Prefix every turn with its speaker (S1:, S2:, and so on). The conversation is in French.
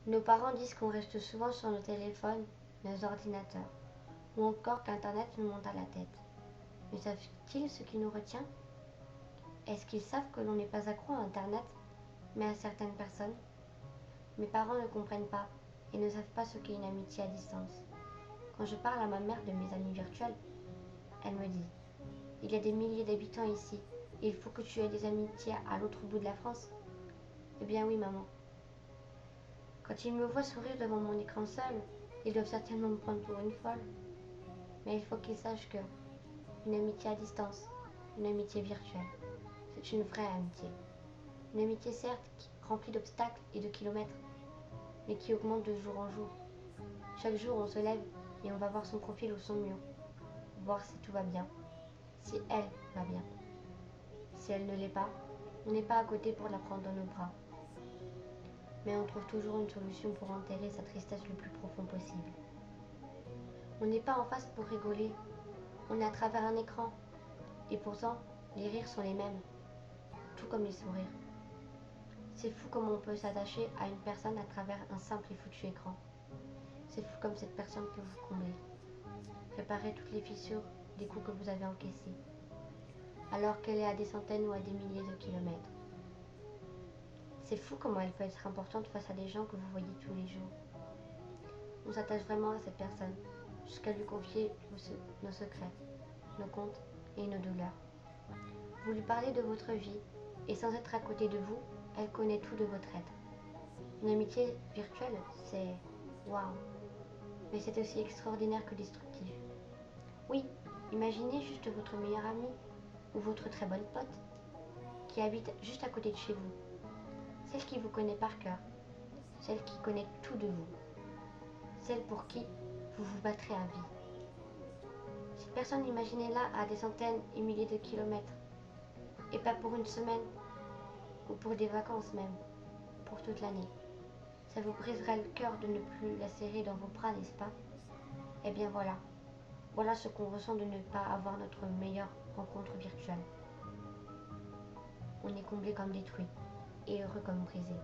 S1: Nos parents disent qu'on reste souvent sur nos téléphones, nos ordinateurs, ou encore qu'Internet nous monte à la tête. Mais savent-ils ce qui nous retient? Est-ce qu'ils savent que l'on n'est pas accro à Internet, mais à certaines personnes? Mes parents ne comprennent pas et ne savent pas ce qu'est une amitié à distance. Quand je parle à ma mère de mes amis virtuels, elle me dit: il y a des milliers d'habitants ici, et il faut que tu aies des amitiés à l'autre bout de la France. Eh bien oui, maman. Quand ils me voient sourire devant mon écran seul, ils doivent certainement me prendre pour une folle. Mais il faut qu'ils sachent que une amitié à distance, une amitié virtuelle, c'est une vraie amitié. Une amitié certes remplie d'obstacles et de kilomètres, mais qui augmente de jour en jour. Chaque jour on se lève et on va voir son profil ou son mur, voir si tout va bien, si elle va bien. Si elle ne l'est pas, on n'est pas à côté pour la prendre dans nos bras. Mais on trouve toujours une solution pour enterrer sa tristesse le plus profond possible. On n'est pas en face pour rigoler, on est à travers un écran. Et pourtant, les rires sont les mêmes, tout comme les sourires. C'est fou comment on peut s'attacher à une personne à travers un simple et foutu écran. C'est fou comme cette personne peut vous combler, réparer toutes les fissures des coups que vous avez encaissés, alors qu'elle est à des centaines ou à des milliers de kilomètres. C'est fou comment elle peut être importante face à des gens que vous voyez tous les jours. On s'attache vraiment à cette personne, jusqu'à lui confier nos secrets, nos comptes et nos douleurs. Vous lui parlez de votre vie, et sans être à côté de vous, elle connaît tout de votre être. Une amitié virtuelle, c'est waouh, mais c'est aussi extraordinaire que destructif. Oui, imaginez juste votre meilleur ami ou votre très bonne pote qui habite juste à côté de chez vous, celle qui vous connaît par cœur, celle qui connaît tout de vous, celle pour qui vous vous battrez à vie. Cette personne, imaginez-la à des centaines et milliers de kilomètres, et pas pour une semaine ou pour des vacances même, pour toute l'année. Ça vous briserait le cœur de ne plus la serrer dans vos bras, n'est-ce pas? Eh bien voilà, voilà ce qu'on ressent de ne pas avoir notre meilleure rencontre virtuelle. On est comblé comme détruit et heureux comme brisé.